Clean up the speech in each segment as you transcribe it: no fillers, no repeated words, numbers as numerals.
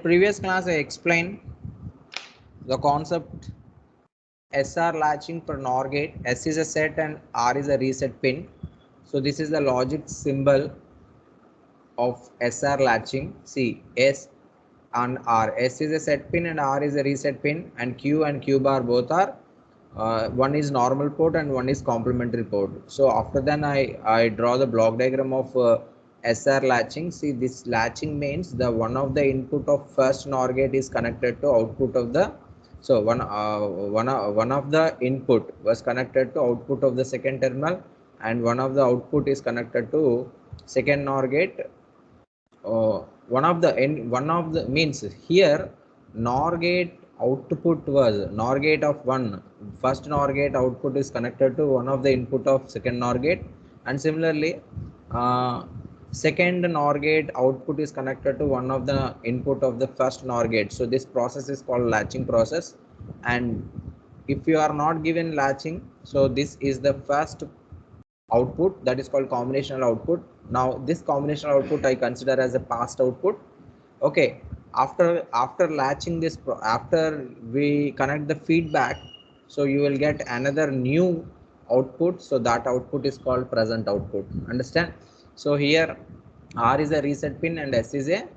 Previous class I explained the concept SR latching for NOR gate. S is a set and R is a reset pin. So this is the logic symbol of SR latching. See, S and R. S is a set pin and R is a reset pin, and Q and Q bar both are one is normal port and one is complementary port. So after then I draw the block diagram of SR latching. See, this latching means the one of the input of first NOR gate is connected to output of the, so one of the input was connected to output of the second terminal, and one of the output is connected to second NOR gate. One of the means here NOR gate output was NOR gate of one, first NOR gate output is connected to one of the input of second NOR gate, and similarly second NOR gate output is connected to one of the input of the first NOR gate. So this process is called latching process, and if you are not given latching, so this is the first output, that is called combinational output. Now this combinational output I consider as a passed output. Okay, after latching this, after we connect the feedback, so you will get another new output, so that output is called present output. Understand? So here R is a reset pin and S is a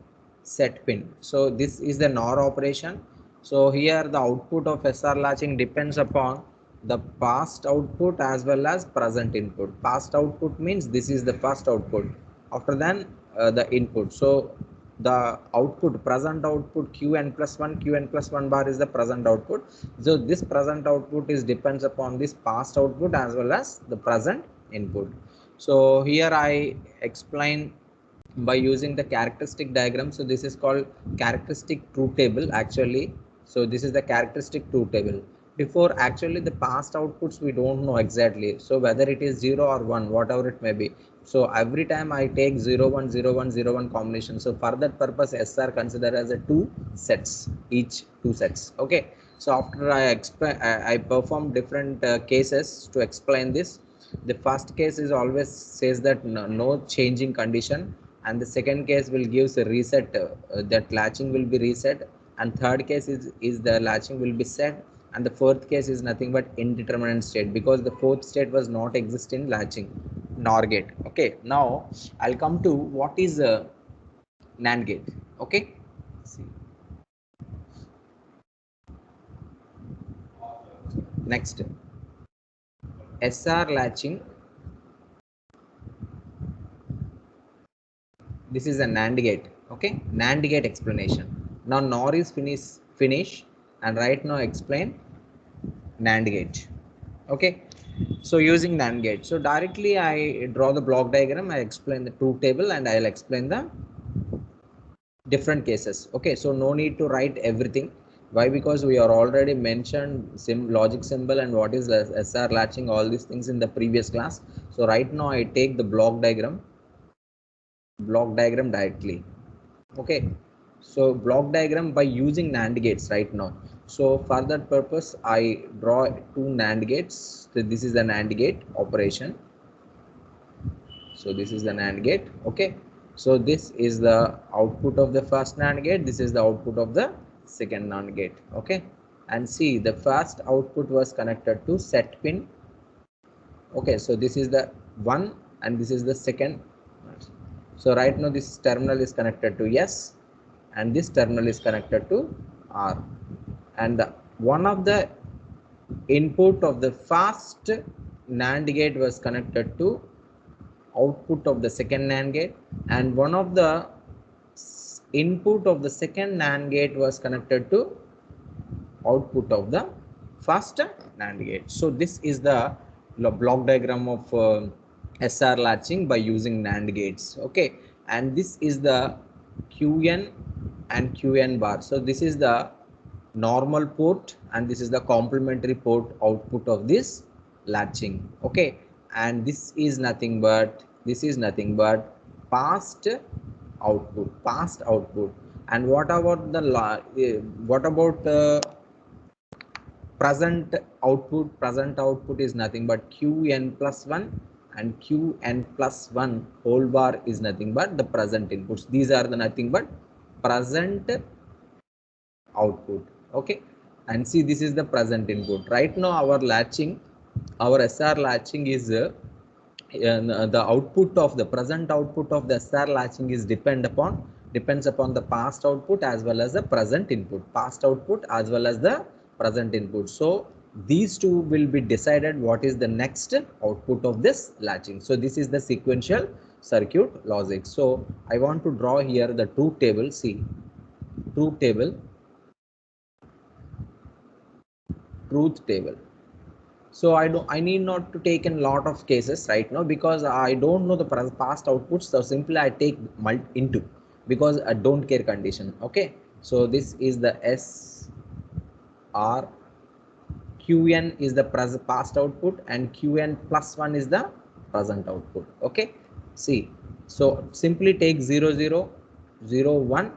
set pin. So this is the NOR operation. So here the output of SR latching depends upon the past output as well as present input. Past output means this is the first output, after then the input. So the output, present output qn plus 1, qn plus 1 bar is the present output. So this present output is depends upon this past output as well as the present input. So here I explain by using the characteristic diagram. So this is called characteristic truth table actually. So this is the characteristic truth table. Before, actually the past outputs we don't know exactly, so whether it is 0 or 1, whatever it may be. So every time I take 0 1 0 1 0 1 combination. So for that purpose SR considered as a two sets, each two sets. Okay, so after I perform different cases to explain this. The first case is always says that no changing condition, and the second case will gives a reset, that latching will be reset, and third case is the latching will be set, and the fourth case is nothing but indeterminate state, because the fourth state was not exist in latching NOR gate. Okay, now I'll come to what is a NAND gate. Okay, see. Next, SR latching. This is a NAND gate. Okay, NAND gate explanation. Now NOR is finish, and right now explain NAND gate. Okay, so using NAND gate, so directly I draw the block diagram, I explain the truth table, and I'll explain the different cases. Okay, so no need to write everything. Why? Because we are already mentioned logic symbol and what is SR latching, all these things in the previous class. So right now I take the block diagram directly. Okay, so block diagram by using NAND gates right now. So for that purpose I draw two NAND gates. So this is the NAND gate operation. So this is the NAND gate. Okay, so this is the output of the first NAND gate, this is the output of the second NAND gate. Okay, and see, the first output was connected to set pin. Okay, so this is the one and this is the second. So right now this terminal is connected to S and this terminal is connected to R, and one of the input of the first NAND gate was connected to output of the second NAND gate, and one of the input of the second NAND gate was connected to output of the first NAND gate. So this is the block diagram of SR latching by using NAND gates. Okay, and this is the QN and QN bar. So this is the normal port and this is the complementary port output of this latching. Okay, and this is nothing but past output. And what about the present output is nothing but qn plus 1, and qn plus 1 whole bar is nothing but the present inputs. These are the nothing but present output. Okay, and see, this is the present input. Right now our latching, our SR latching is the output of the present output of the SR latching is depends upon the past output as well as the present input, past output as well as the present input. So these two will be decided what is the next output of this latching. So this is the sequential circuit logic. So I want to draw here the truth table. See, truth table, truth table. So I need not to take in lot of cases right now because I don't know the past outputs. So simply I take into, because I don't care condition. Okay, so this is the S R, Qn is the past output and Qn plus 1 is the present output. Okay, see, so simply take 0 0 0 1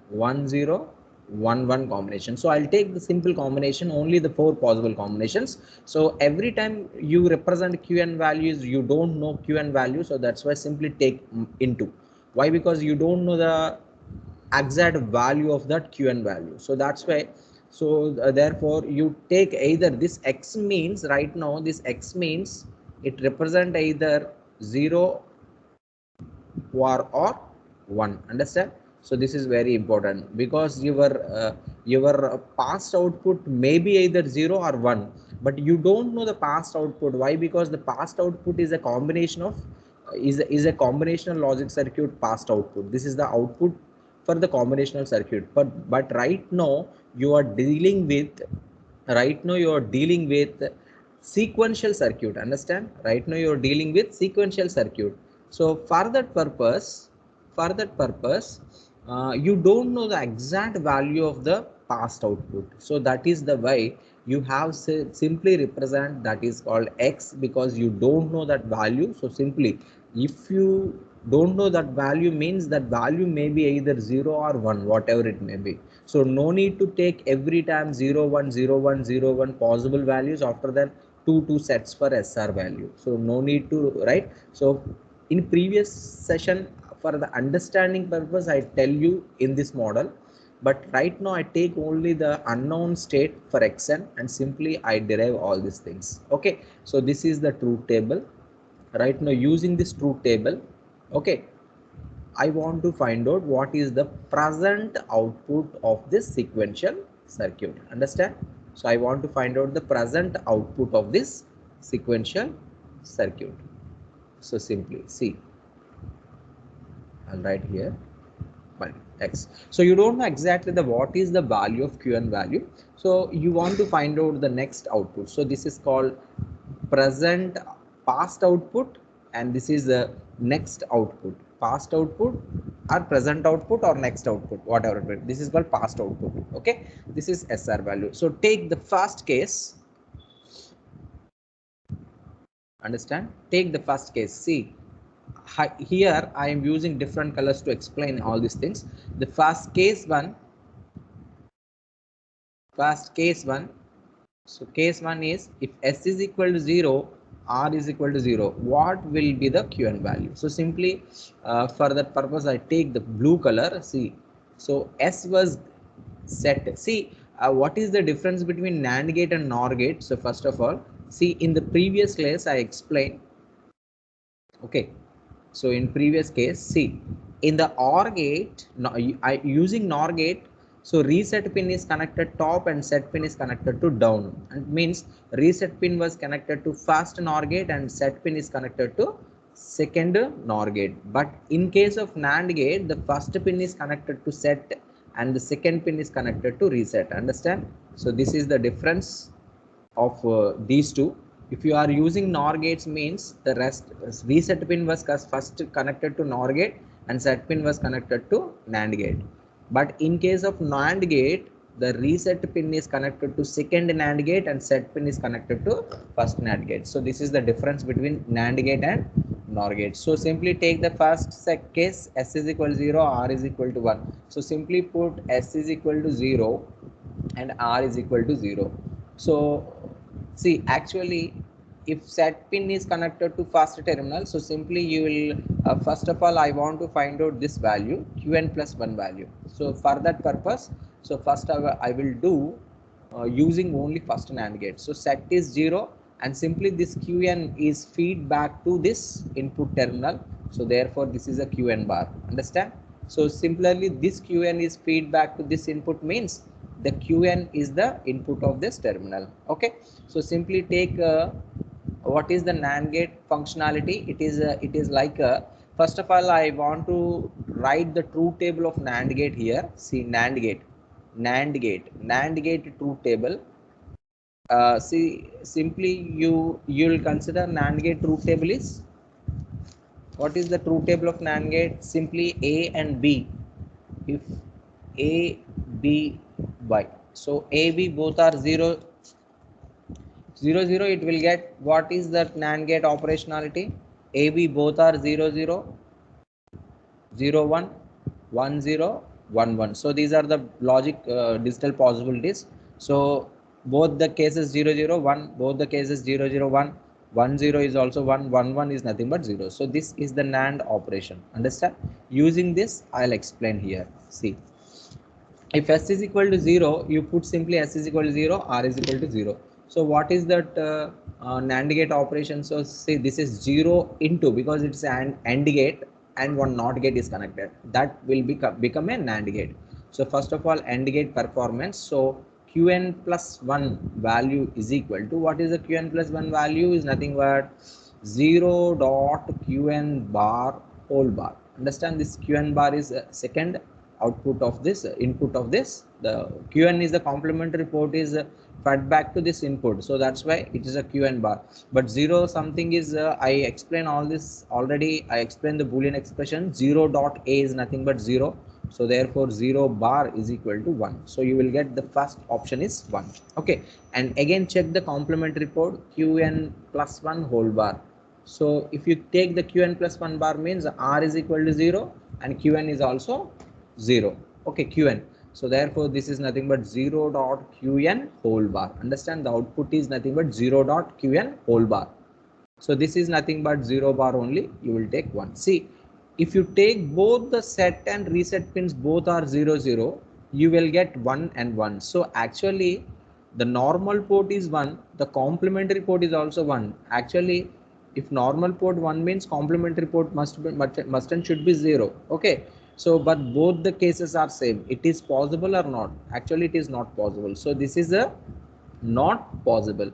1 0 1 1 combination. So I'll take the simple combination, only the 4 possible combinations. So every time you represent Qn values, you don't know Qn value, so that's why simply take into. Why? Because you don't know the exact value of that Qn value, so that's why. So therefore you take either this X means, right now this X means it represent either 0 or 1. Understand? So this is very important, because your past output may be either 0 or 1, but you don't know the past output. Why? Because the past output is a combination of is a combinational logic circuit past output. This is the output for the combinational circuit, but right now you are dealing with, sequential circuit. Understand? Right now you are dealing with sequential circuit. So for that purpose, you don't know the exact value of the past output. So that is the way you have simply represent, that is called X, because you don't know that value. So simply, if you don't know that value, means that value may be either 0 or 1, whatever it may be. So no need to take every time 0 1 0 1 0 1 possible values, after that two sets for SR value. So no need to, right? So in previous session, for the understanding purpose, I tell you in this model, but right now I take only the unknown state for Xn and simply I derive all these things. Okay, so this is the truth table. Right now using this truth table, okay, I want to find out what is the present output of this sequential circuit. Understand? So I want to find out the present output of this sequential circuit. So simply see, I'll write here X. So you don't know exactly the what is the value of Qn value. So you want to find out the next output. So this is called present past output, and this is the next output. Past output or present output or next output, whatever it is. This is called past output. Okay, this is SR value. So take the first case. Understand? Take the first case. See, here I am using different colors to explain all these things. The first case one, so case one is, if S is equal to 0, R is equal to 0, what will be the Qn value? So simply for that purpose I take the blue color. See, so S was set. See, what is the difference between NAND gate and NOR gate? So first of all, see, in the previous class I explained. Okay, so in previous case, see, in the OR gate, using NOR gate, so reset pin is connected top and set pin is connected to down. And means reset pin was connected to first NOR gate and set pin is connected to second NOR gate. But in case of NAND gate, the first pin is connected to set and the second pin is connected to reset. Understand? So this is the difference of these two. If you are using NOR gates, means the rest reset pin was first connected to NOR gate and set pin was connected to NAND gate. But in case of NAND gate, the reset pin is connected to second NAND gate and set pin is connected to first NAND gate. So this is the difference between NAND gate and NOR gate. So simply take the first case, S is equal to 0, R is equal to 1. So simply put S is equal to 0 and R is equal to 0. So see, actually if set pin is connected to first terminal, so simply you will first of all I want to find out this value qn plus 1 value. So for that purpose, so first I will do using only first NAND gate. So set is 0 and simply this qn is feedback to this input terminal. So therefore this is a qn bar. Understand? So similarly this qn is feedback to this input means the qn is the input of this terminal. Okay, so simply take what is the NAND gate functionality. It is like first of all I want to write the truth table of NAND gate here. See, NAND gate truth table. See, simply you'll consider NAND gate truth table is, what is the truth table of NAND gate? Simply A and B. If A, B, Y, so A, B both are 0, 0, 0, it will get what is that NAND gate operationality? A, B both are 0, 0, 0, 1, 1, 0, 1, 1. So these are the logic digital possibilities. So both the cases 0, 0, 1, both the cases 0, 0, 1, 1, 0 is also 1, 1, 1 is nothing but 0. So this is the NAND operation. Understand? Using this, I'll explain here. See, if s is equal to 0, you put simply s is equal to 0, r is equal to 0. So what is that NAND gate operation? So say this is 0 into, because it's an AND gate and one NOT gate is connected, that will become a NAND gate. So first of all, AND gate performance. So qn plus 1 value is equal to, what is the qn plus 1 value? Is nothing but 0 dot qn bar whole bar. Understand, this qn bar is second output of this input of this. The qn is the complementary port is fed back to this input, so that's why it is a qn bar. But 0 something is I explained all this already. I explained the boolean expression. 0 dot a is nothing but 0, so therefore 0 bar is equal to 1. So you will get the first option is 1. Okay, and again check the complementary port, qn plus 1 whole bar. So if you take the qn plus 1 bar means r is equal to 0 and qn is also 0. Okay, qn. So therefore this is nothing but 0 dot qn whole bar. Understand, the output is nothing but 0 dot qn whole bar. So this is nothing but 0 bar only. You will take 1. See, if you take both the set and reset pins, both are 0, 0, you will get 1 and 1. So actually the normal port is 1, the complementary port is also 1. Actually, if normal port 1 means complementary port must and should be 0. Okay, so but both the cases are same. It is possible or not? Actually it is not possible. So this is a not possible.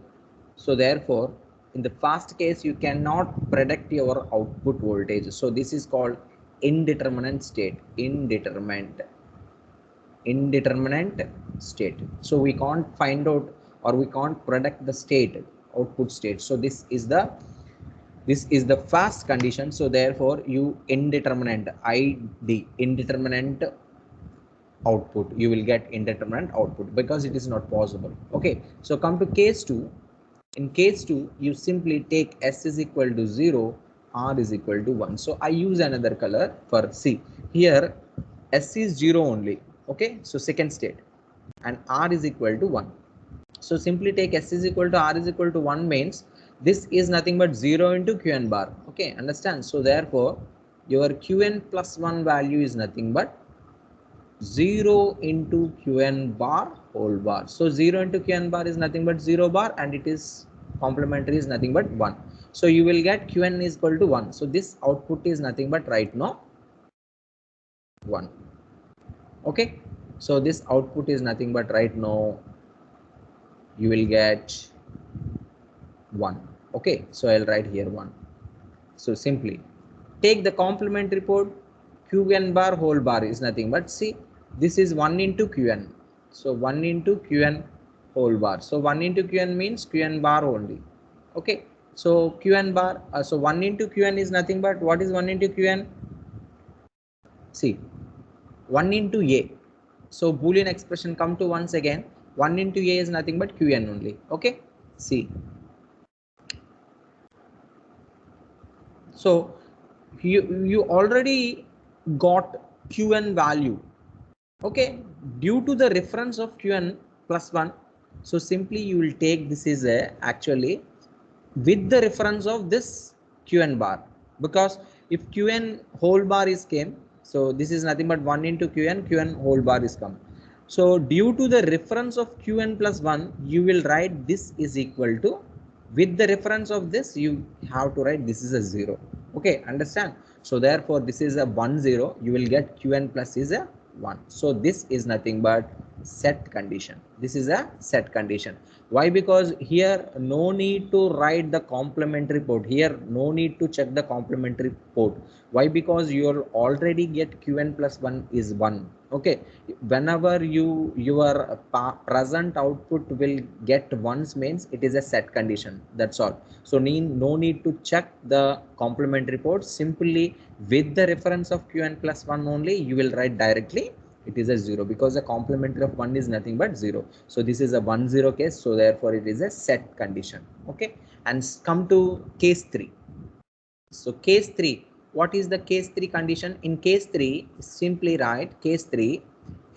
So therefore in the first case you cannot predict your output voltage. So this is called indeterminate state. Indeterminate state. So we can't find out or we can't predict the state, output state. So this is the first condition. So therefore you indeterminate output, you will get indeterminate output because it is not possible. Okay, so come to case 2. In case 2 you simply take s is equal to 0, r is equal to 1. So I use another color for C. Here s is 0 only. Okay, so second state, and r is equal to 1. So simply take s is equal to r is equal to 1 means this is nothing but 0 into qn bar. Okay, understand? So therefore your qn plus 1 value is nothing but 0 into qn bar whole bar. So 0 into qn bar is nothing but 0 bar, and it is complementary is nothing but 1. So you will get qn is equal to 1. So this output is nothing but right now 1. Okay, so this output is nothing but right now you will get 1. Okay, so I'll write here 1. So simply take the complementary port, qn bar whole bar is nothing but, see, this is 1 into qn. So 1 into qn whole bar. So 1 into qn means qn bar only. Okay, so qn bar, so 1 into qn is nothing but, what is 1 into qn? See, 1 into a. So boolean expression come to once again, 1 into a is nothing but qn only. Okay, see. So you already got qn value. Okay, due to the reference of qn plus 1, so simply you will take this is a actually with the reference of this qn bar, because if qn whole bar is came, so this is nothing but 1 into qn whole bar is come. So due to the reference of qn plus 1, you will write this is equal to, with the reference of this you have to write this is a 0. Okay, understand? So therefore this is a 1 0, you will get qn plus is a 1. So this is nothing but set condition. This is a set condition. Why? Because here no need to write the complementary port, here no need to check the complementary port. Why? Because you already get qn plus 1 is 1. Okay, whenever your present output will get ones means it is a set condition, that's all. So no need to check the complementary port. Simply with the reference of qn plus 1 only you will write directly it is a 0, because the complementary of 1 is nothing but 0. So this is a 1 0 case, so therefore it is a set condition. Okay, and come to case 3. So case 3, what is the case 3 condition? In case 3, simply write case 3,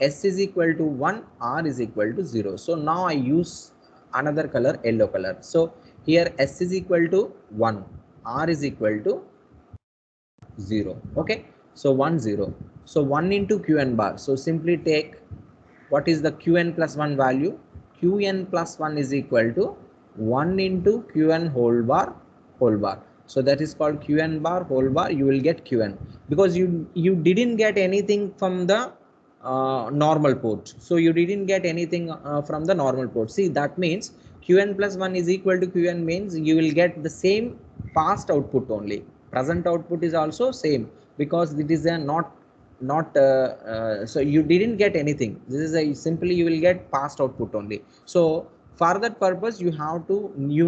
s is equal to 1, r is equal to 0. So now I use another color, yellow color. So here s is equal to 1, r is equal to 0. Okay, so 1 0. So 1 into qn bar. So simply take what is the qn plus 1 value. Qn plus 1 is equal to 1 into qn whole bar whole bar. So that is called qn bar whole bar. You will get qn because you didn't get anything from the normal port. So you didn't get anything from the normal port. See, that means qn plus 1 is equal to qn means you will get the same past output only. Present output is also same, because it is a not so you didn't get anything. This is a simply you will get past output only. So for that purpose you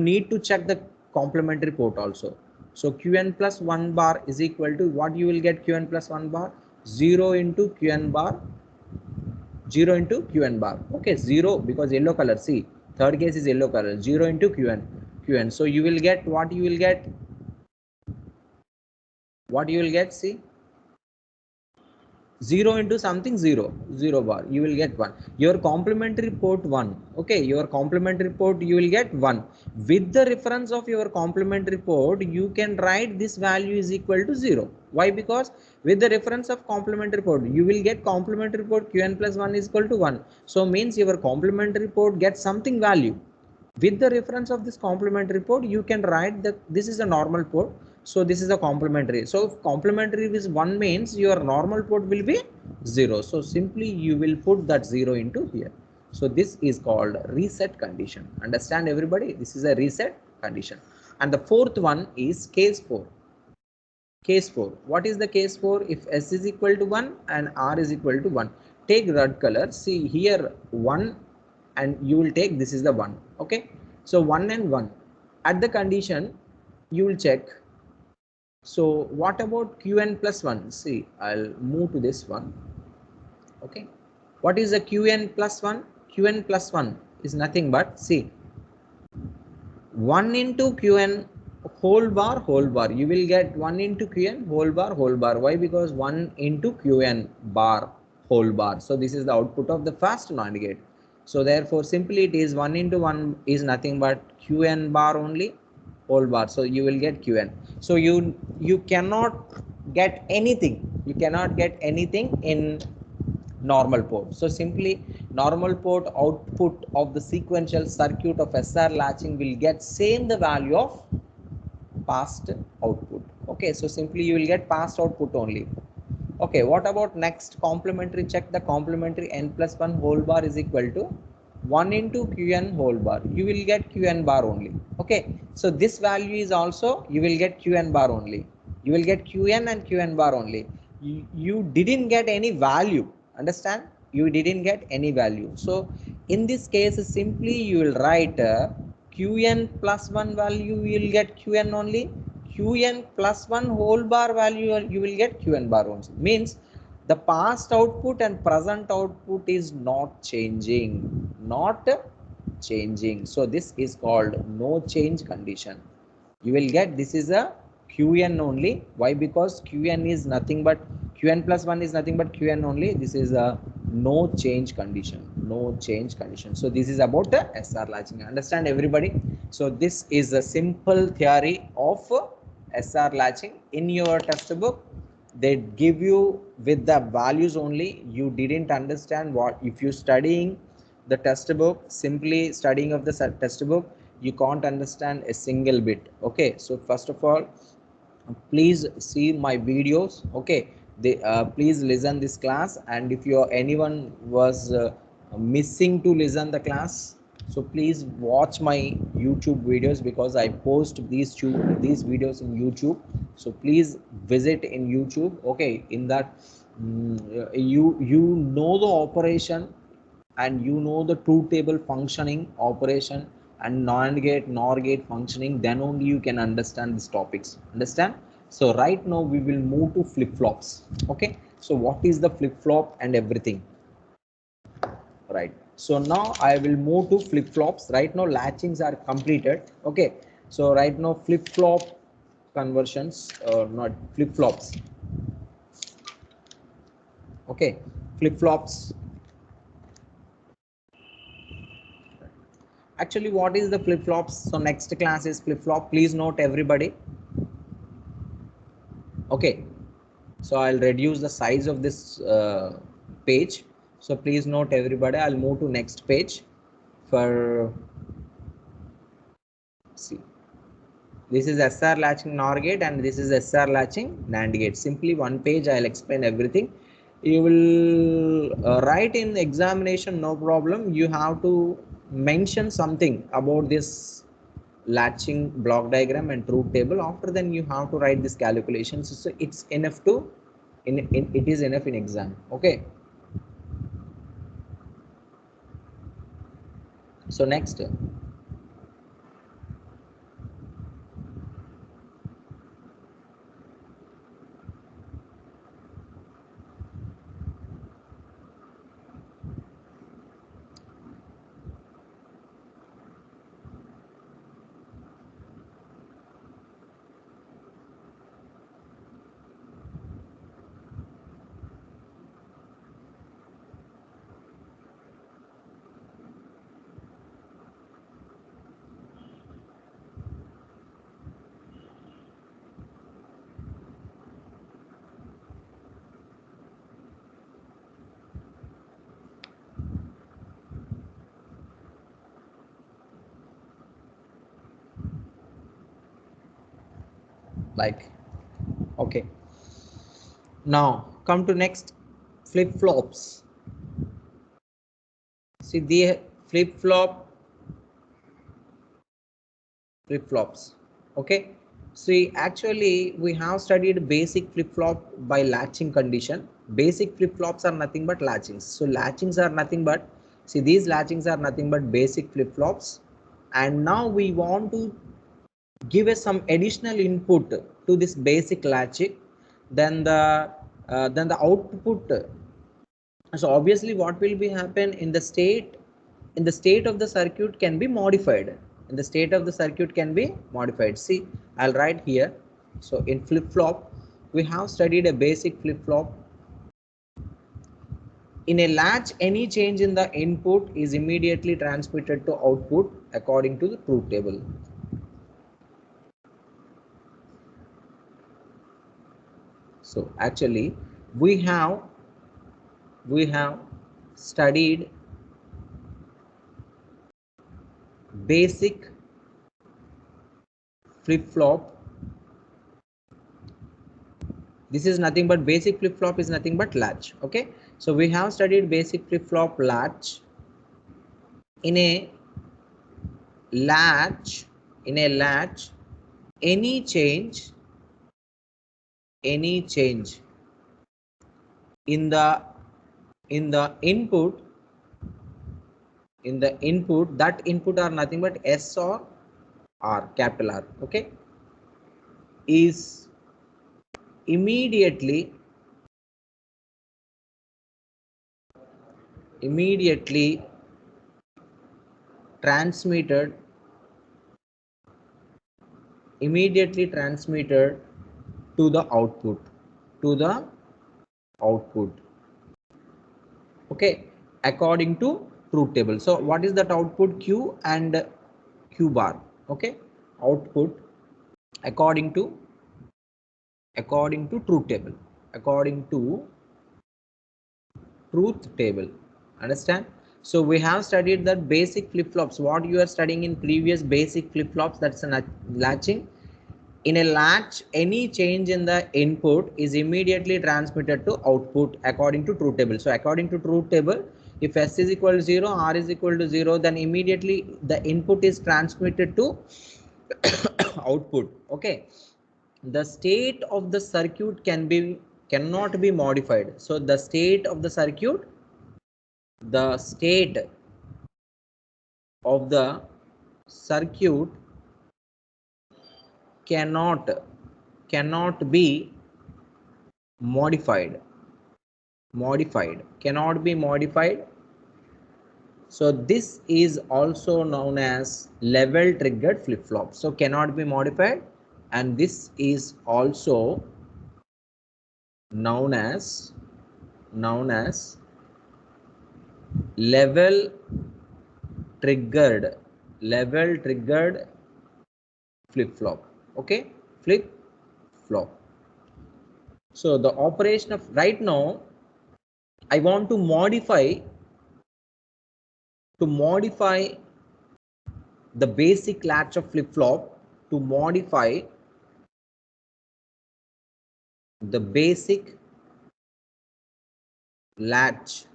need to check the complementary port also. So qn plus 1 bar is equal to what you will get qn plus 1 bar 0 into qn bar 0 into qn bar. Okay, 0 because yellow color. See, third case is yellow color. 0 into qn. So you will get what you will get. What you will get? See, 0 into something 0 bar, you will get 1. Your complementary port 1. Okay, your complementary port you will get 1. With the reference of your complementary port you can write this value is equal to 0. Why? Because with the reference of complementary port you will get complementary port qn plus 1 is equal to 1. So means your complementary port gets something value. With the reference of this complementary port you can write that this is a normal port, so this is a complementary. So if complementary is 1 means your normal port will be 0. So simply you will put that 0 into here. So this is called reset condition. Understand everybody? This is a reset condition. And the fourth one is case 4. Case 4. What is the case 4? If s is equal to 1 and r is equal to 1. Take red color. See here 1 and you will take this is the 1. Okay. So 1 and 1. At the condition you will check. So what about qn plus 1? See, I'll move to this one. Okay. What is the qn plus 1? Qn plus 1 is nothing but, see, 1 into qn whole bar. You will get 1 into qn whole bar. Why? Because 1 into qn bar whole bar. So this is the output of the first NAND gate. So therefore simply it is 1 into 1 is nothing but qn bar only whole bar. So you will get qn. So you cannot get anything. You cannot get anything in normal port. So simply normal port output of the sequential circuit of SR latching will get same the value of past output. Okay, so simply you will get past output only. Okay, what about next complementary? Check the complementary n plus 1 whole bar is equal to 1 into qn whole bar. You will get qn bar only. Okay, so this value is also you will get qn bar only. You will get qn and qn bar only. You didn't get any value. Understand? You didn't get any value. So in this case simply you will write qn plus 1 value you will get qn only. Qn plus 1 whole bar value you will get qn bar only. Means the past output and present output is not changing. So this is called no change condition. You will get this is a qn only. Why? Because qn is nothing but qn plus 1 is nothing but qn only. This is a no change condition. So this is about the SR latching. Understand everybody? So this is a simple theory of SR latching. In your textbook, they give you with the values only. You didn't understand what, if you studying the textbook, simply studying of the textbook, you can't understand a single bit. Okay, so first of all, please see my videos. Okay, they please listen this class, and if you anyone was missing to listen the class, so please watch my YouTube videos, because I post these videos in YouTube. So please visit in YouTube. Okay, in that you know the operation, and you know the truth table functioning operation, and NAND gate, NOR gate functioning, then only you can understand these topics. Understand? So right now we will move to flip flops. Okay, so what is the flip flop and everything? Right, so now I will move to flip flops. Right now latchings are completed. Okay, so right now flip flop conversions, or not flip flops. Okay, flip flops. Actually, what is the flip flops? So next class is flip flop. Please note everybody. Okay, so I'll reduce the size of this page. So please note everybody. I'll move to next page. For see, this is SR latching NOR gate, and this is SR latching NAND gate. Simply one page, I'll explain everything. You will write in the examination, no problem. You have to mention something about this latching block diagram and truth table. After then you have to write this calculations. So it's enough to it is enough in exam. Okay, so next, like, okay, now come to next, flip flops. See the flip flops. Okay, see, actually we have studied basic flip flop by latching condition. Basic flip flops are nothing but latchings. So latchings are nothing but, see, these latchings are nothing but basic flip flops, and now we want to give us some additional input to this basic latching. Then the output, so obviously what will be happen in the state of the circuit can be modified. In the state of the circuit can be modified. See, I'll write here. So in flip flop, we have studied a basic flip flop. In a latch, any change in the input is immediately transmitted to output according to the truth table. So actually we have studied basic flip flop. This is nothing but basic flip flop is nothing but latch. Okay, so we have studied basic flip flop latch. In a latch, any change in the input, that input are nothing but S or R, capital R. Okay, is immediately transmitted to the output. Okay, according to truth table. So what is that output? Q and Q bar. Okay, output according to truth table, according to truth table. Understand? So we have studied that basic flip-flops, what you are studying in previous basic flip-flops, that's a latching. In a latch, any change in the input is immediately transmitted to output according to truth table. So according to truth table, if S is equal to 0, R is equal to 0, then immediately the input is transmitted to output. Okay, the state of the circuit cannot be modified. So the state of the circuit, the state of the circuit cannot be modified, cannot be modified. So this is also known as level triggered flip-flop. So cannot be modified, and this is also known as level triggered flip-flop. Okay, flip-flop. So the operation of right now, I want to modify the basic latch of flip-flop, to modify the basic latch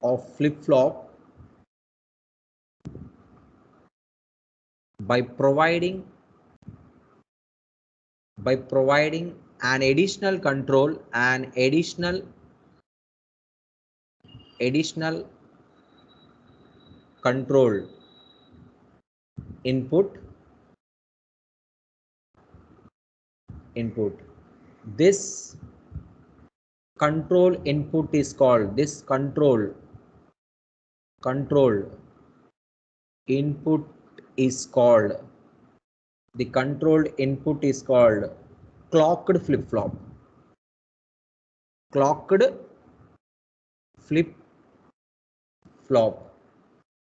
of flip-flop by providing an additional control, an additional control input. This control input is called, this controlled input is called, the controlled input is called clocked flip-flop. Clocked flip-flop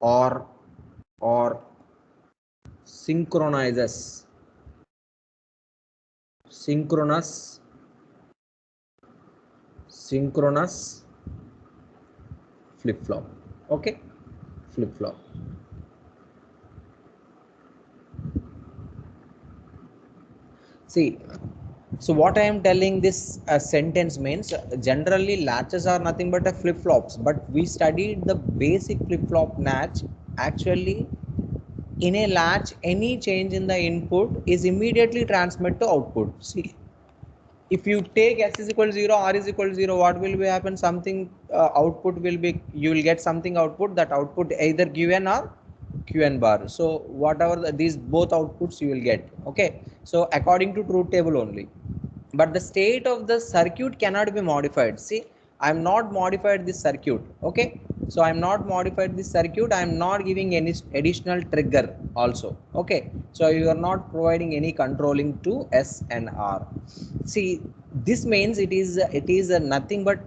or synchronous flip-flop. Okay, flip-flop. See, so what I am telling this sentence means, generally latches are nothing but a flip-flops, but we studied the basic flip-flop latch. Actually, in a latch, any change in the input is immediately transmitted to output. See, if you take S is equal to 0, R is equal to 0, what will be happen? Something output will be, you will get something output, that output either given or qn bar. So whatever these both outputs you will get. Okay, so according to truth table only, but the state of the circuit cannot be modified. See, I'm not modified this circuit. Okay, so I'm not modified this circuit, I'm not giving any additional trigger also. Okay, so you are not providing any controlling to S and R. See, this means it is nothing but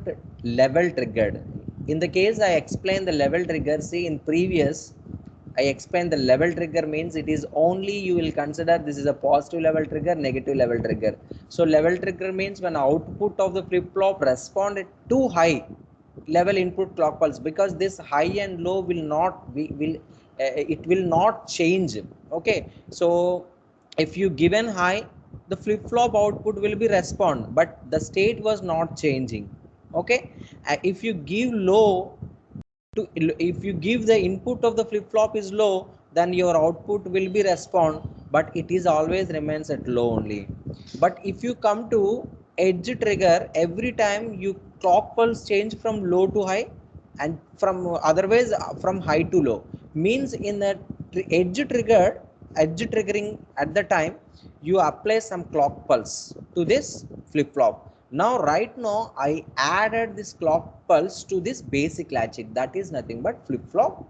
level triggered. In the case I explained the level trigger, see in previous I explained the level trigger means it is only, you will consider this is a positive level trigger, negative level trigger. So level trigger means when output of the flip-flop responded to high level input clock pulse, because this high and low will not be, it will not change. Okay, so if you given high, the flip-flop output will be respond, but the state was not changing. Okay, if you give low, if you give the input of the flip-flop is low, then your output will be respond, but it is always remains at low only. But if you come to edge trigger, every time you clock pulse change from low to high, and from otherwise from high to low, means in the edge triggering, at the time you apply some clock pulse to this flip-flop. Now right now I added this clock pulse to this basic latching, that is nothing but flip-flop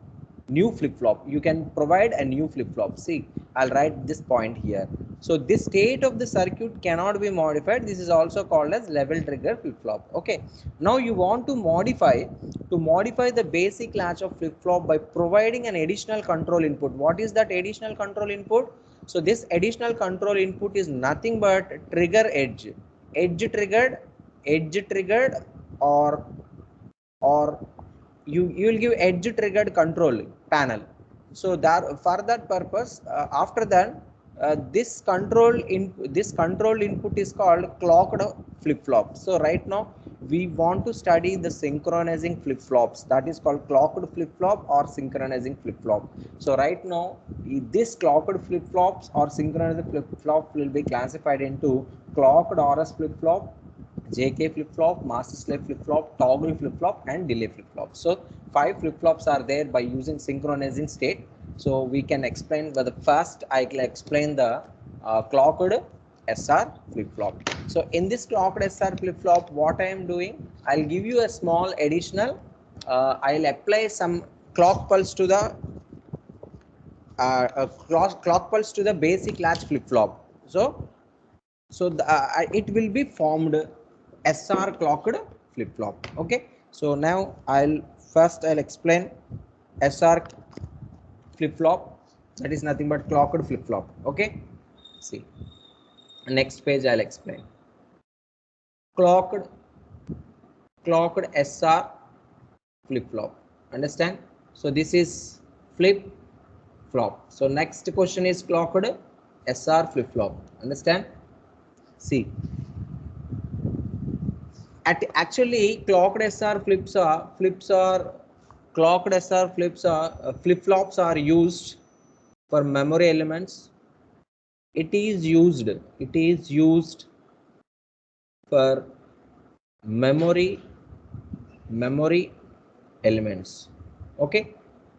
new flip-flop. You can provide a new flip-flop. See, I'll write this point here. So this state of the circuit cannot be modified. This is also called as level trigger flip-flop. Okay, now you want to modify the basic latch of flip-flop by providing an additional control input. What is that additional control input? So this additional control input is nothing but trigger edge triggered, or you will give edge triggered control panel. So that for that purpose, after that, this control input is called clocked flip flop. So right now we want to study the synchronizing flip flops, that is called clocked flip flop or synchronizing flip flop. So right now this clocked flip flops or synchronizing flip flop will be classified into clocked RS flip flop, JK flip-flop, master slave flip-flop, toggle flip-flop, and delay flip-flop. So 5 flip-flops are there by using synchronizing state. So we can explain, but the first I will explain the clocked SR flip-flop. So in this clocked SR flip-flop, what I am doing, I'll give you a small additional, I'll apply some clock pulse to the clock pulse to the basic latch flip-flop. So it will be formed SR clocked flip-flop. Okay, so now I'll explain SR flip-flop, that is nothing but clocked flip-flop. Okay, see, next page I'll explain clocked SR flip-flop. Understand? So this is flip-flop. So next question is clocked SR flip-flop. Understand? See, actually clocked SR flip-flops are used for memory elements. It is used for memory elements. Okay,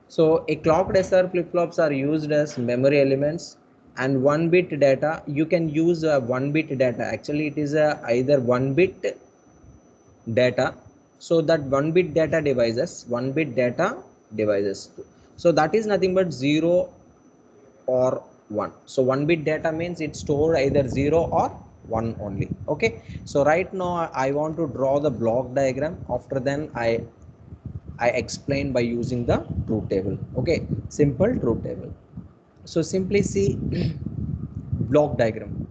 so a clocked SR flip-flops are used as memory elements, and 1-bit data, you can use a 1-bit data. Actually it is either 1-bit data, so that 1-bit data devices, so that is nothing but 0 or 1. So 1-bit data means it's stored either 0 or 1 only. Okay, so right now I want to draw the block diagram. After then I explain by using the truth table. Okay, simple truth table. So simply see block diagram.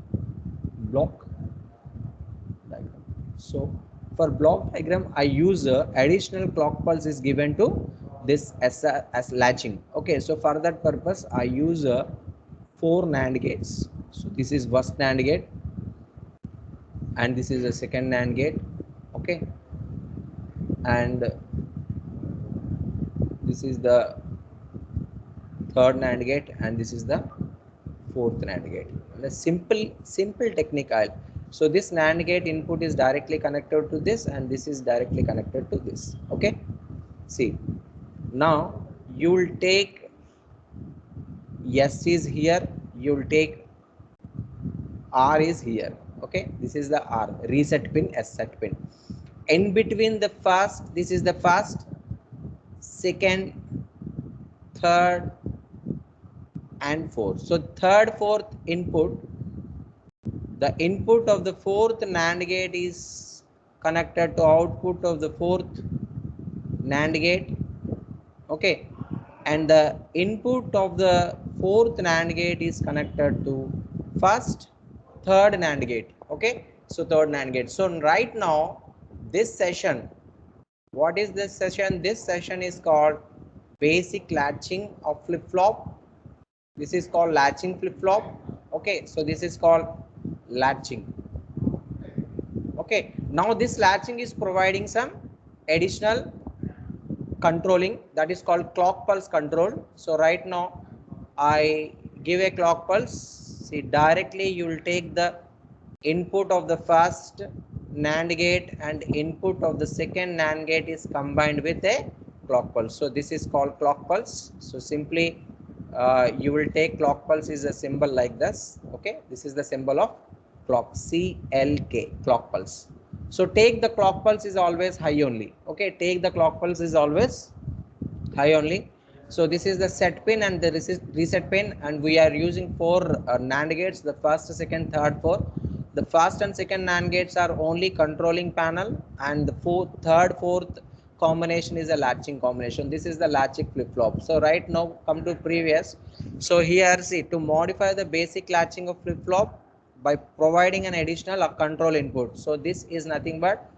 So for block diagram, I use additional clock pulse is given to this as latching. Okay, so for that purpose I use 4 NAND gates. So this is first NAND gate, and this is a second NAND gate. Okay, and this is the third NAND gate, and this is the fourth NAND gate. The simple technique. So this NAND gate input is directly connected to this, and this is directly connected to this. Okay, see, now you will take S is here, you will take R is here. Okay, this is the R, reset pin, S set pin. In between the first, this is the first, second, third, and fourth. So third, fourth input, the input of the fourth NAND gate is connected to output of the fourth NAND gate. Okay, and the input of the fourth NAND gate is connected to first, third NAND gate. Okay, so third NAND gate. So right now this session, what is this session? This session is called basic latching of flip-flop. This is called latching flip-flop. Okay, so this is called latching. Okay, now this latching is providing some additional controlling, that is called clock pulse control. So right now I give a clock pulse. See, directly you will take the input of the first NAND gate and input of the second NAND gate is combined with a clock pulse. So this is called clock pulse. So simply you will take clock pulse is a symbol like this. Okay, this is the symbol of clock, CLK, clock pulse. So take the clock pulse is always high only. Okay, take the clock pulse is always high only. So this is the set pin and the reset pin, and we are using four NAND gates, the first, second, third, fourth. The first and second NAND gates are only controlling panel, and the third, fourth combination is a latching combination. This is the latching flip-flop. So right now come to previous. So here see, to modify the basic latching of flip-flop by providing an additional control input. So this is nothing but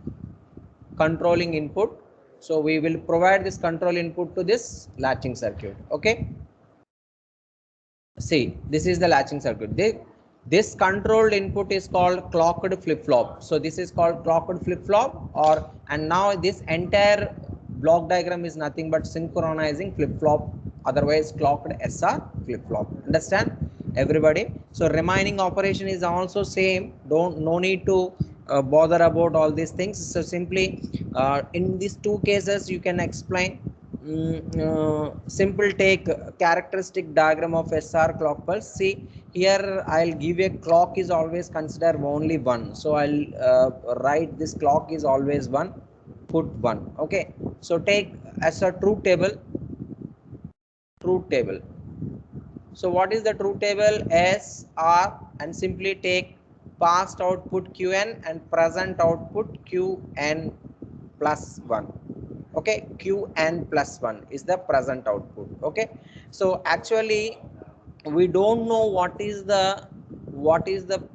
controlling input. So we will provide this control input to this latching circuit. Okay, see, this is the latching circuit. This controlled input is called clocked flip-flop. So this is called clocked flip-flop, or and now this entire block diagram is nothing but synchronizing flip-flop, otherwise clocked SR flip-flop. Understand everybody? So remaining operation is also same. No need to bother about all these things. So simply in these two cases you can explain. Simple take characteristic diagram of SR clock pulse. See here, I'll give a clock is always considered only one. So I'll write this clock is always one, put one. Okay, so take as a truth table. So what is the truth table? SR, and simply take past output Qn and present output Qn plus 1. Okay, Qn plus 1 is the present output. Okay, so actually we don't know what is the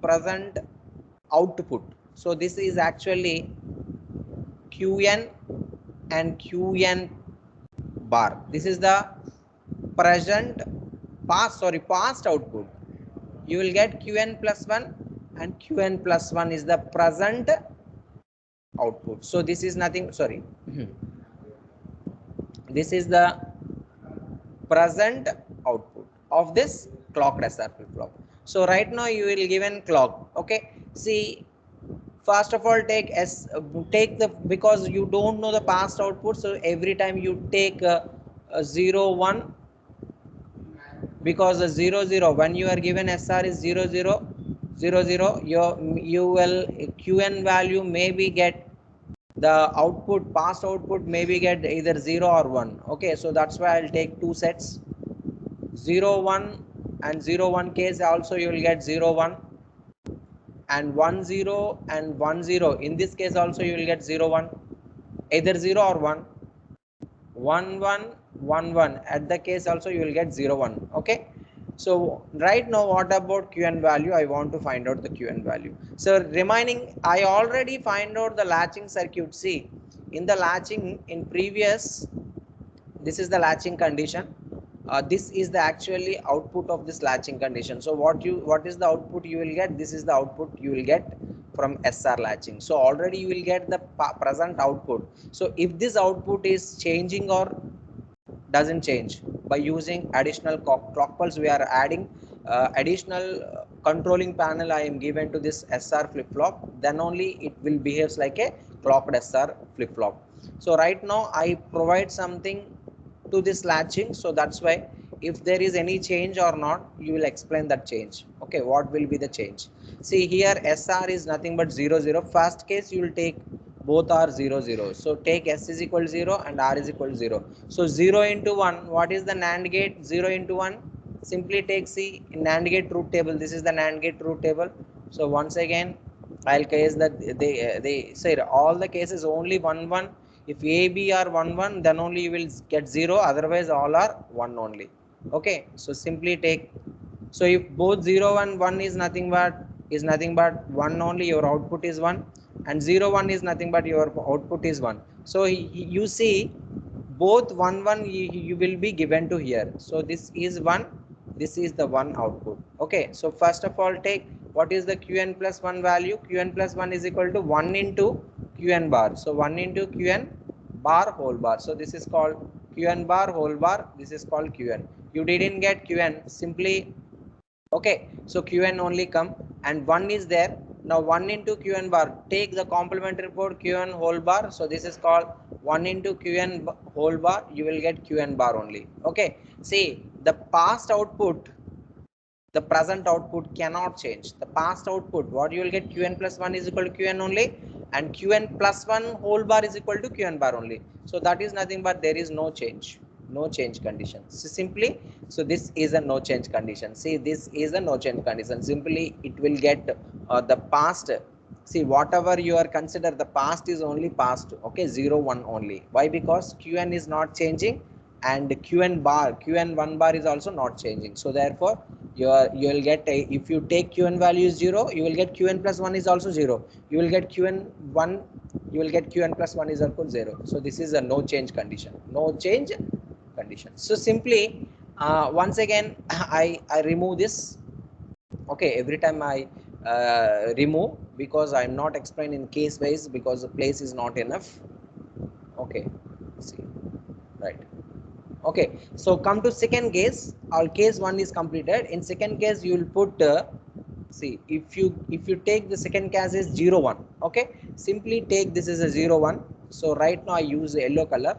present output. So this is actually Qn and Qn bar. This is the past output. You will get Qn plus 1, and Qn plus 1 is the present output. So this is nothing, sorry, this is the present output of this clocked SR flip-flop. So right now you will given clock. Okay, see, first of all take the, because you don't know the past output, so every time you take a 0 1, because the 0 0, when you are given SR is 0 0 0 0, you will Qn value maybe get the output, past output maybe get either 0 or 1. Okay, so that's why I'll take two sets, 0 1, and 0 1 case also you will get 0 1, and 1 0 and 1 0. In this case also you will get 0 1, either 0 or 1, 1 1 1 1. At the case also you will get 0 1. Okay, so right now what about Qn value? I want to find out the Qn value. So remaining, I already find out the latching circuit. See, in the latching in previous, this is the latching condition. This is the actually output of this latching condition. So what is the output you will get? This is the output you will get from SR latching. So already you will get the present output. So if this output is changing or doesn't change, by using additional clock pulse we are adding additional controlling panel I am given to this SR flip-flop, then only it will behaves like a clocked SR flip-flop. So right now I provide something to this latching, so that's why if there is any change or not, you will explain that change. Okay, what will be the change? See here, SR is nothing but 0 0. First case you will take both are 0 0. So take S is equal to 0 and R is equal to 0. So 0 into 1, what is the NAND gate? 0 into 1, simply take, see, in NAND gate truth table, this is the NAND gate truth table. So once again I'll case that they say all the cases only 1 1. If A, B are 1 1, then only you will get 0, otherwise all are 1 only. Okay, so simply take, so if both 0 and 1 is nothing but 1 only, your output is 1, and 0 1 is nothing but your output is 1. So you see both 1 1 you will be given to here. So this is 1, this is the 1 output. Okay, so first of all take what is the Qn plus 1 value? Qn plus 1 is equal to 1 into Qn bar. So 1 into Qn bar whole bar. So this is called Qn bar whole bar. This is called Qn. You didn't get Qn, simply okay. So Qn only come, and 1 is there. Now 1 into Qn bar, take the complementary port Qn whole bar. So this is called 1 into Qn whole bar. You will get Qn bar only. Okay. See, the past output, the present output cannot change. The past output, what you will get, Qn plus 1 is equal to Qn only, and Qn plus 1 whole bar is equal to Qn bar only. So that is nothing but there is no change. no change condition. So simply, so this is a no change condition. See, this is a no change condition. Simply it will get the past. See, whatever you are consider, the past is only past, okay, 0 1 only. Why? Because qn is not changing, and qn1 bar is also not changing. So therefore you will get a, if you take qn value is 0, you will get qn plus 1 is also 0, you will get qn1, you will get qn plus 1 is equal to 0. So this is a no change condition, no change condition. So simply once again I remove this. Okay, every time I remove, because I'm not explaining case wise because the place is not enough. Okay, see, right. Okay, so come to second case. All case 1 is completed. In second case you will put see, if you take the second case is 0 1, okay, simply take this is a 0 1. So right now I use the yellow color.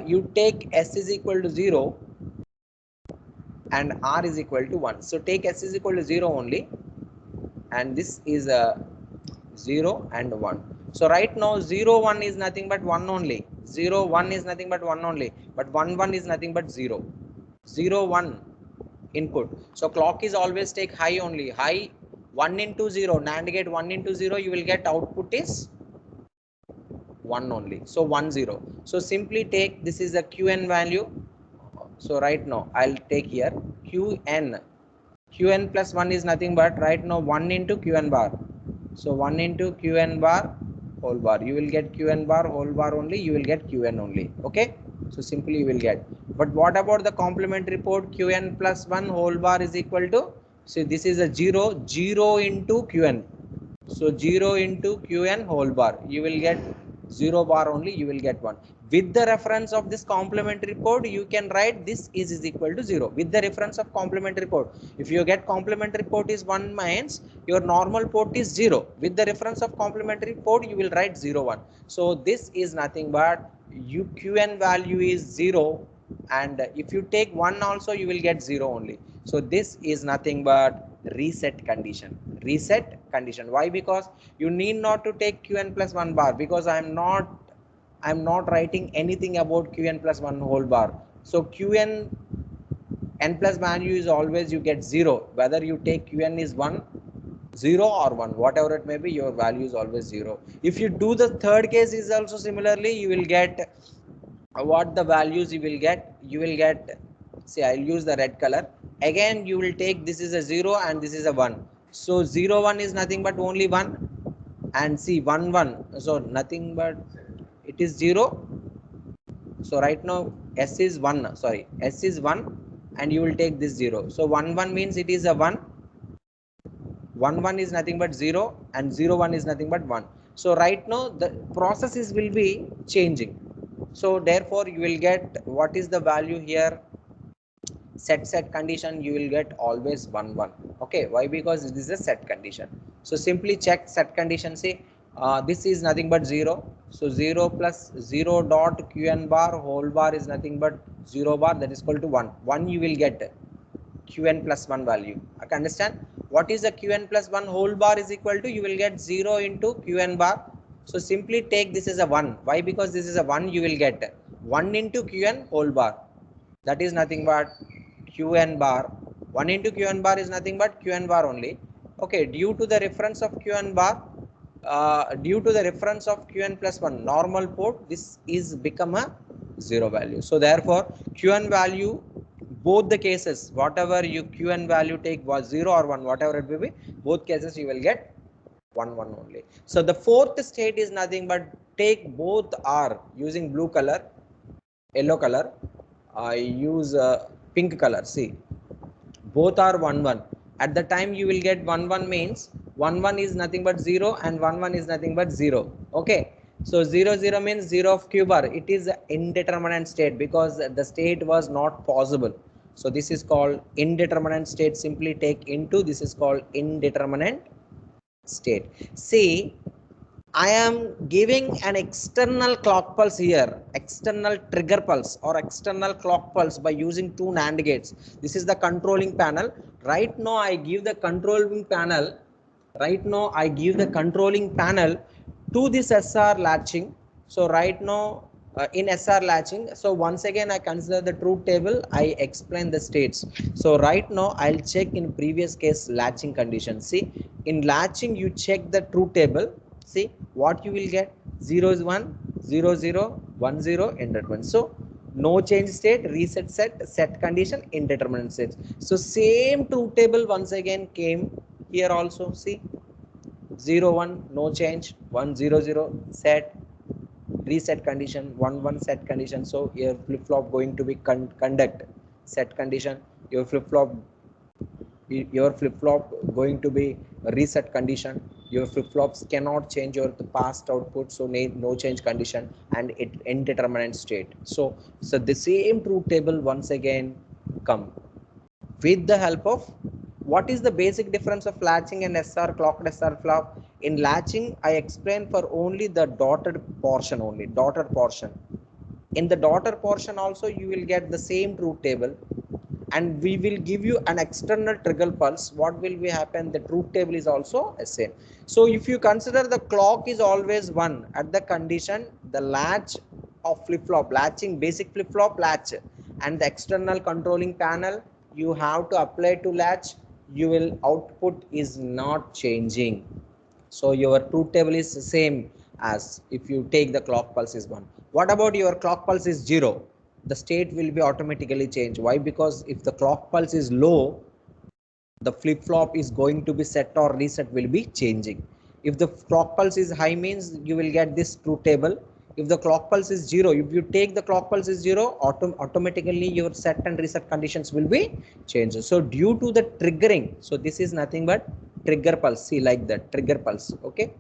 You take s is equal to 0 and r is equal to 1. So take s is equal to 0 only, and this is a 0 and 1. So right now 0 1 is nothing but 1 only, 0 1 is nothing but 1 only, but 1 1 is nothing but 0, 0 1 input. So clock is always take high only, high. 1 into 0, NAND gate 1 into 0, you will get output is 1 only, so 1 0. So simply take this is a qn value. So right now I'll take here qn plus 1 is nothing but right now 1 into qn bar. So 1 into qn bar whole bar, you will get qn bar whole bar only, you will get qn only. Okay, so simply you will get. But what about the complementary port? Qn plus 1 whole bar is equal to, see, this is a 0 into qn. So 0 into qn whole bar, you will get 0 bar only, you will get 1. With the reference of this complementary port, you can write this is equal to 0 with the reference of complementary port. If you get complementary port is 1 means your normal port is 0. With the reference of complementary port, you will write 0 1. So this is nothing but qn value is 0, and if you take 1 also, you will get 0 only. So this is nothing but reset condition. Reset condition. Why? Because you need not to take qn plus 1 bar, because I'm not writing anything about qn plus 1 whole bar. So qn n plus value is always you get 0, whether you take qn is 1, 0 or 1, whatever it may be, your value is always 0. If you do the third case is also similarly, you will get what the values you will get. You will get, see, I'll use the red color again. You will take this is a 0 and this is a 1. So 0 1 is nothing but only 1, and see 1 1, so nothing but it is 0. So right now s is 1, sorry, s is 1, and you will take this 0. So 1 1 means it is a 1, 1 1 is nothing but 0, and 0 1 is nothing but 1. So right now the processes will be changing. So therefore you will get what is the value here, set condition, you will get always 1 1. Okay, why? Because this is a set condition. So simply check set condition. See, this is nothing but 0. So 0 plus 0 dot qn bar whole bar is nothing but 0 bar, that is equal to 1. 1 you will get qn plus 1 value. I can understand what is the qn plus 1 whole bar is equal to, you will get 0 into qn bar. So simply take this as a 1. Why? Because this is a 1, you will get 1 into qn whole bar, that is nothing but qn bar. 1 into qn bar is nothing but qn bar only. Okay, due to the reference of qn bar, due to the reference of qn plus 1 normal port, this is become a 0 value. So therefore qn value, both the cases, whatever you qn value take was 0 or 1, whatever it will be, both cases you will get 1 1 only. So the fourth state is nothing but take both are using blue color, yellow color, I use pink color. See, both are 1 1. At the time you will get 1 1 means 1 1 is nothing but 0 and 1 1 is nothing but 0. Okay, so 0 0 means 0 of q bar, it is indeterminate state because the state was not possible. So this is called indeterminate state. Simply take into, this is called indeterminate state. See, I am giving an external clock pulse here, external trigger pulse or external clock pulse by using two NAND gates. This is the controlling panel. Right now I give the controlling panel. Right now I give the controlling panel to this SR latching. So right now in SR latching. So once again I consider the truth table, I explain the states. So right now I'll check in previous case latching condition. See, in latching you check the truth table. See what you will get: 0 is 1, 0 0, 1 0, indeterminate. So no change state, reset set, set condition, indeterminate states. So same truth table once again came here also. See, 0 1 no change, 1 0 0 set, reset condition, 1 1 set condition. So your flip flop going to be conduct set condition, your flip flop going to be reset condition, your flip flops cannot change your past output, so no change condition, and it indeterminate state. So the same truth table once again come with the help of what is the basic difference of latching and SR clocked SR flop. In latching I explain for only the dotted portion, only dotted portion. In the dotted portion also you will get the same truth table, and we will give you an external trigger pulse. What will be happen? The truth table is also the same. So if you consider the clock is always 1 at the condition, the latch of flip flop, latching basic flip flop latch, and the external controlling panel you have to apply to latch, you will output is not changing. So your truth table is the same as if you take the clock pulse is 1. What about your clock pulse is 0? The state will be automatically changed. Why? Because if the clock pulse is low, the flip flop is going to be set or reset will be changing. If the clock pulse is high, means you will get this truth table. If the clock pulse is 0, if you take the clock pulse is 0, automatically your set and reset conditions will be changed. So due to the triggering, so this is nothing but trigger pulse. See, like that trigger pulse. Okay,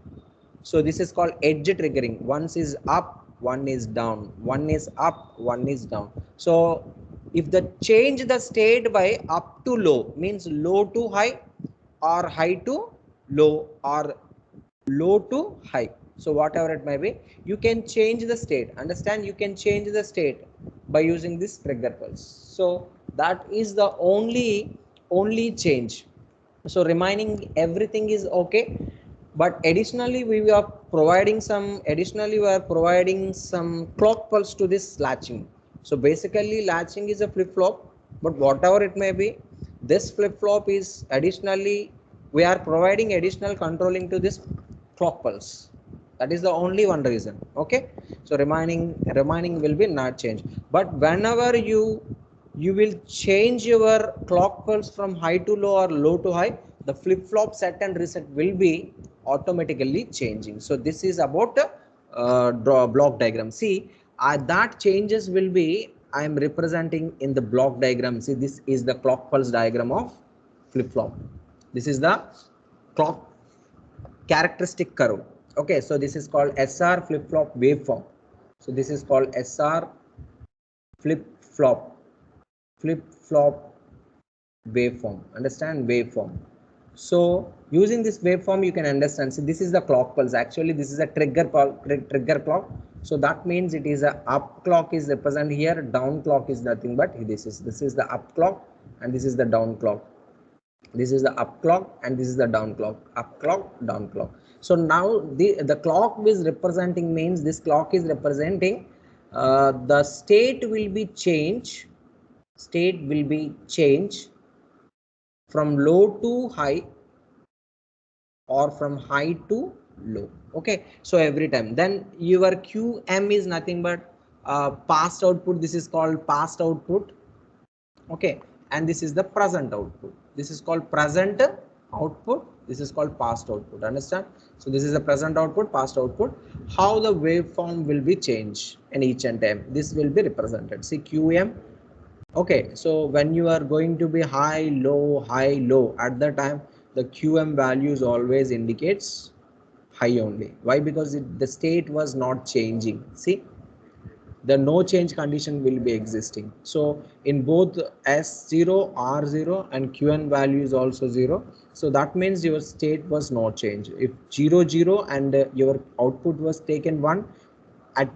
so this is called edge triggering. One is up, one is down, one is up, one is down. So if the change the state by up to low, means low to high or high to low or low to high, so whatever it may be, you can change the state. Understand, you can change the state by using this trigger pulse. So that is the only change. So remaining everything is okay, but additionally we are providing some clock pulse to this latching. So basically latching is a flip flop, but whatever it may be, this flip flop is additionally we are providing additional controlling to this clock pulse. That is the only one reason. Okay, so remaining will be not changed. But whenever you will change your clock pulse from high to low or low to high, the flip flop set and reset will be automatically changing. So this is about draw block diagram. See, that changes will be I am representing in the block diagram. See, this is the clock pulse diagram of flip flop. This is the clock characteristic curve. Okay, so this is called SR flip flop waveform. So this is called SR flip flop waveform. Understand, waveform. So using this waveform you can understand. See, this is the clock pulse. Actually this is a trigger clock. So that means it is a up clock is represented here, down clock is nothing but this is the up clock, and this is the down clock. This is the up clock and this is the down clock. Up clock, down clock. So now the clock is representing, means this clock is representing the state will be changed from low to high or from high to low. Okay, so every time then your QM is nothing but past output. This is called past output. Okay, and this is the present output. This is called present output, this is called past output. Understand? So this is the present output, past output. How the waveform will be changed in each and time, this will be represented. See, QM. Okay, so when you are going to be high low at the time, the QM values always indicates high only. Why? Because the state was not changing. See, the no change condition will be existing. So in both S0, R0 and Qn value is also 0. So that means your state was not changed. If 0 0 and your output was taken 1, at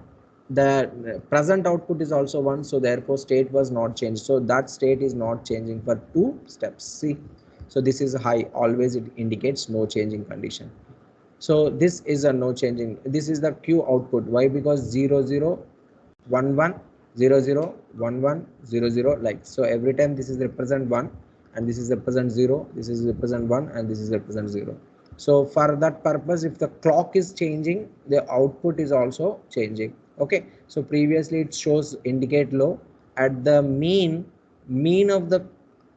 the present output is also 1, so therefore state was not changed. So that state is not changing for 2 steps. See, so this is high, always it indicates no changing condition. So this is a no changing, this is the Q output. Why? Because 0 0 1 1 0 0 1 1 0 0, like so. Every time this is represent 1 and this is represent 0, this is represent 1 and this is represent 0. So for that purpose, if the clock is changing, the output is also changing. Okay, so previously it shows indicate low. At the mean of the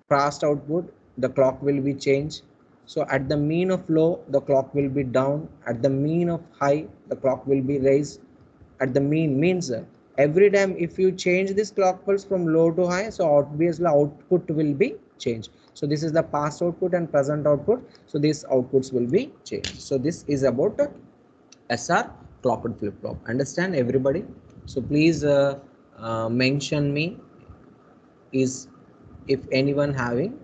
past output, the clock will be changed. So at the mean of low, the clock will be down. At the mean of high, the clock will be raised. At the mean means every time if you change this clock pulse from low to high, so obviously output will be changed. So this is the past output and present output, so these outputs will be changed. So this is about SR clocked flip flop. Understand everybody? So please mention me is if anyone having